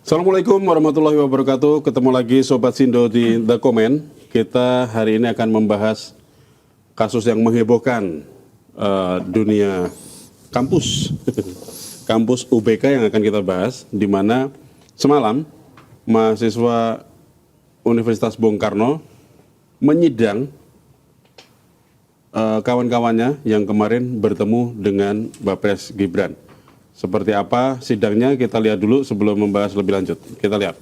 Assalamualaikum warahmatullahi wabarakatuh. Ketemu lagi Sobat Sindo di The Comment. Kita hari ini akan membahas kasus yang menghebohkan dunia kampus. Kampus UBK yang akan kita bahas, di mana semalam mahasiswa Universitas Bung Karno menyidang kawan-kawannya yang kemarin bertemu dengan Bapres Gibran. Seperti apa sidangnya, kita lihat dulu sebelum membahas lebih lanjut. Kita lihat.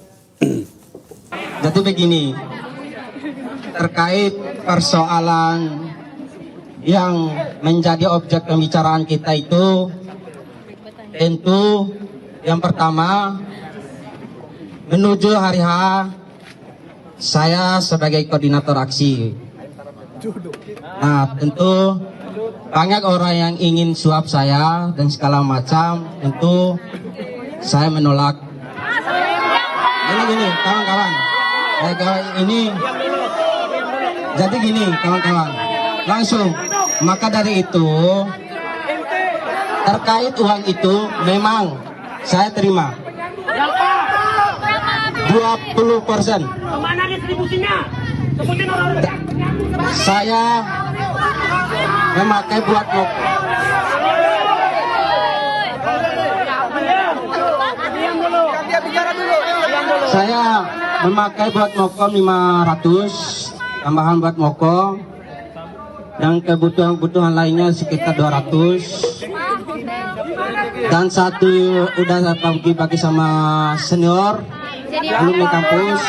Jadi begini, terkait persoalan yang menjadi objek pembicaraan kita itu, tentu yang pertama, menuju hari H, saya sebagai koordinator aksi. Nah, tentu banyak orang yang ingin suap saya dan segala macam, tentu saya menolak. Ini kawan-kawan, jadi gini kawan-kawan, langsung. Maka dari itu, terkait uang itu memang saya terima 20%. Kemana distribusinya? Sebutin orang-orang. Saya memakai buat rokok. Saya memakai buat moko 500, tambahan buat moko, yang kebutuhan-kebutuhan lainnya sekitar 200, dan satu udah bagi sama senior alumni kampus.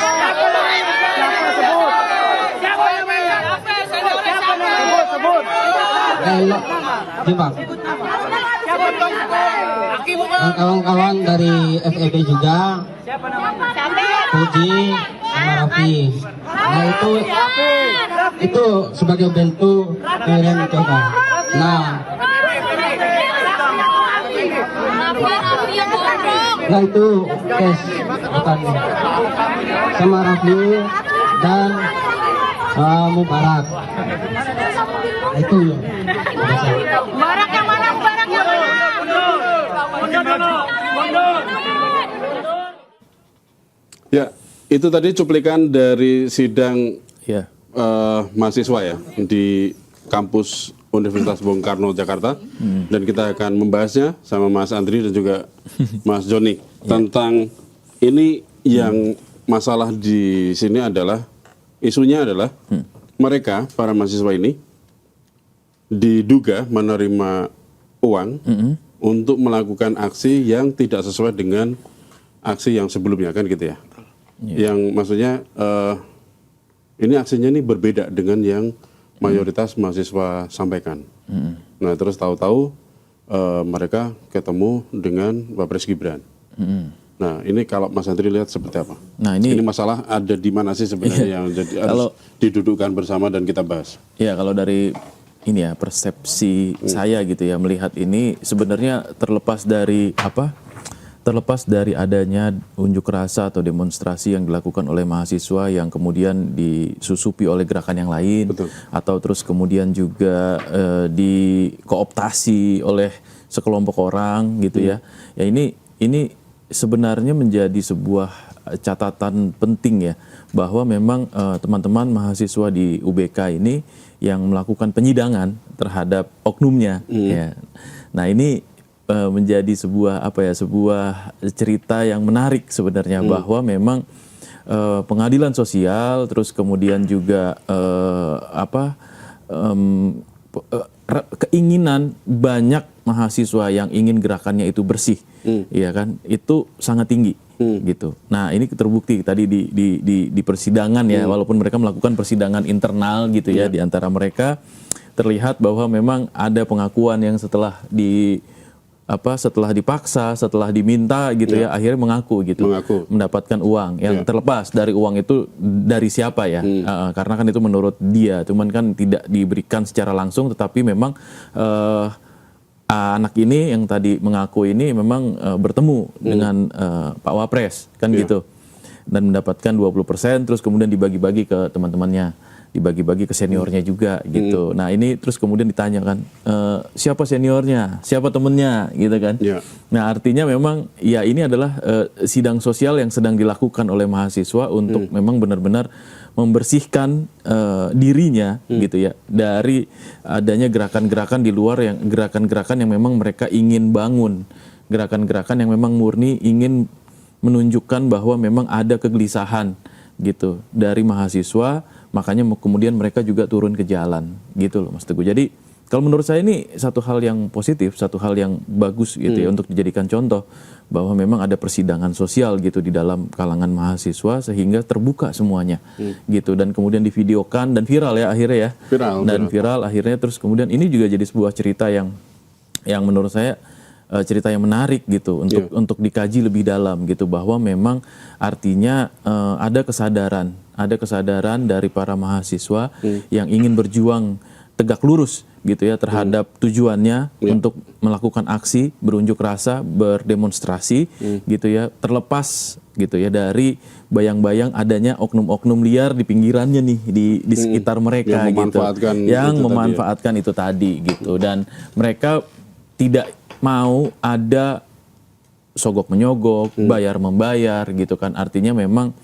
Dan kawan-kawan dari FEB juga, Puji sama Raffi. Nah itu sebagai bentuk kalian coba. Nah itu cash bukan sama Raffi dan Mubarak. Nah, itu Barak yang mana? Barak yang mana? Ya, itu tadi cuplikan dari sidang mahasiswa ya di kampus Universitas Bung Karno, Jakarta. Dan kita akan membahasnya sama Mas Andri dan juga Mas Joni tentang ini. Yang masalah di sini adalah, isunya adalah mereka, para mahasiswa ini diduga menerima uang untuk melakukan aksi yang tidak sesuai dengan aksi yang sebelumnya, kan gitu ya. Yang maksudnya ini aksinya ini berbeda dengan yang mayoritas mahasiswa sampaikan. Nah terus tahu-tahu mereka ketemu dengan Bapres Gibran. Nah ini kalau Mas Andri lihat seperti apa? Nah ini masalah ada di mana sih sebenarnya yang jadi harus didudukkan bersama dan kita bahas? Ya kalau dari ini ya persepsi saya gitu ya melihat ini sebenarnya terlepas dari apa? Terlepas dari adanya unjuk rasa atau demonstrasi yang dilakukan oleh mahasiswa yang kemudian disusupi oleh gerakan yang lain. Betul. Atau terus kemudian juga dikooptasi oleh sekelompok orang gitu ya. Ya ini sebenarnya menjadi sebuah catatan penting ya bahwa memang teman-teman mahasiswa di UBK ini yang melakukan penyidangan terhadap oknumnya ya. Nah ini menjadi sebuah sebuah cerita yang menarik sebenarnya bahwa memang pengadilan sosial terus kemudian juga keinginan banyak mahasiswa yang ingin gerakannya itu bersih, ya kan, itu sangat tinggi gitu. Nah ini terbukti tadi di persidangan ya, walaupun mereka melakukan persidangan internal gitu ya di antara mereka, terlihat bahwa memang ada pengakuan yang setelah dipaksa, setelah diminta gitu ya, akhirnya mengaku mendapatkan uang yang terlepas dari uang itu dari siapa ya, karena kan itu menurut dia, cuman kan tidak diberikan secara langsung, tetapi memang anak ini yang tadi mengaku ini memang bertemu dengan Pak Wapres kan gitu, dan mendapatkan 20% terus kemudian dibagi-bagi ke teman-temannya. dibagi-bagi ke seniornya juga gitu. Nah ini terus kemudian ditanyakan siapa seniornya, siapa temennya gitu kan. Ya. Nah artinya memang ya ini adalah sidang sosial yang sedang dilakukan oleh mahasiswa untuk memang benar-benar membersihkan dirinya gitu ya dari adanya gerakan-gerakan di luar yang gerakan-gerakan yang memang mereka ingin bangun, gerakan-gerakan yang memang murni ingin menunjukkan bahwa memang ada kegelisahan gitu dari mahasiswa, makanya kemudian mereka juga turun ke jalan gitu loh Mas Teguh. Jadi kalau menurut saya ini satu hal yang positif, satu hal yang bagus gitu ya untuk dijadikan contoh bahwa memang ada persidangan sosial gitu di dalam kalangan mahasiswa sehingga terbuka semuanya gitu dan kemudian divideokan dan viral ya akhirnya ya. Viral akhirnya terus kemudian ini juga jadi sebuah cerita yang menurut saya cerita yang menarik gitu untuk dikaji lebih dalam gitu bahwa memang artinya ada kesadaran dari para mahasiswa yang ingin berjuang tegak lurus gitu ya terhadap tujuannya untuk melakukan aksi, berunjuk rasa, berdemonstrasi gitu ya, terlepas gitu ya dari bayang-bayang adanya oknum-oknum liar di pinggirannya nih di sekitar mereka yang memanfaatkan itu tadi gitu dan mereka tidak mau ada sogok menyogok, bayar membayar gitu kan. Artinya memang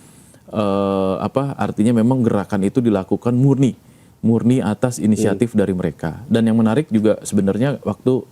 artinya memang gerakan itu dilakukan murni atas inisiatif dari mereka. Dan yang menarik juga sebenarnya waktu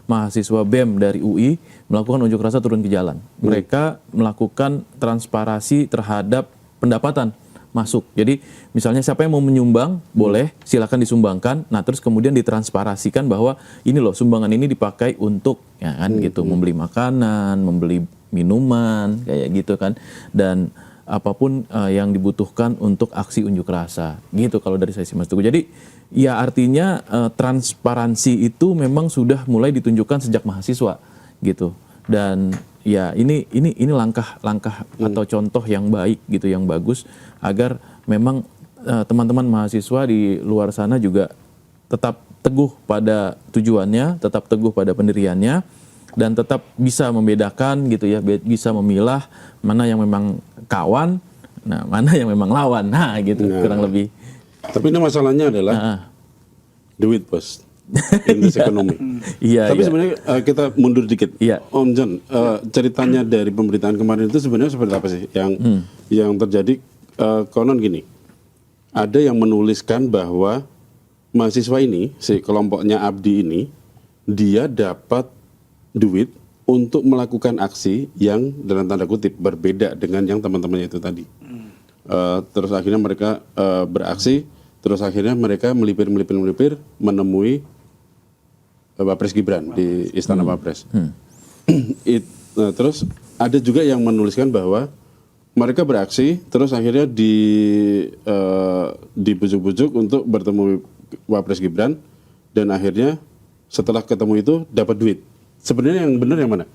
mahasiswa BEM dari UI melakukan unjuk rasa turun ke jalan. Mereka melakukan transparansi terhadap pendapatan masuk. Jadi misalnya siapa yang mau menyumbang boleh silakan disumbangkan. Nah terus kemudian ditransparasikan bahwa ini loh sumbangan ini dipakai untuk ya kan gitu membeli makanan, membeli minuman kayak gitu kan dan apapun yang dibutuhkan untuk aksi unjuk rasa gitu kalau dari saya sih Mas Teguh. Jadi ya artinya transparansi itu memang sudah mulai ditunjukkan sejak mahasiswa gitu dan ya ini langkah atau contoh yang baik gitu yang bagus agar memang teman-teman mahasiswa di luar sana juga tetap teguh pada tujuannya, tetap teguh pada pendiriannya dan tetap bisa membedakan gitu ya, bisa memilah mana yang memang kawan, nah mana yang memang lawan, nah gitu kurang lebih. Tapi ini masalahnya adalah duit bos. In this economy. Tapi sebenarnya kita mundur dikit. Om John, ceritanya dari pemberitaan kemarin itu sebenarnya seperti apa sih yang terjadi? Konon gini, ada yang menuliskan bahwa mahasiswa ini, si kelompoknya Abdi ini, dia dapat duit untuk melakukan aksi yang dalam tanda kutip berbeda dengan yang teman-temannya itu tadi. Terus akhirnya mereka beraksi, terus akhirnya mereka melipir menemui Wapres Gibran di Istana Wapres. Terus ada juga yang menuliskan bahwa mereka beraksi, terus akhirnya dibujuk-bujuk untuk bertemu Wapres Gibran dan akhirnya setelah ketemu itu dapat duit. Sebenarnya yang benar yang mana?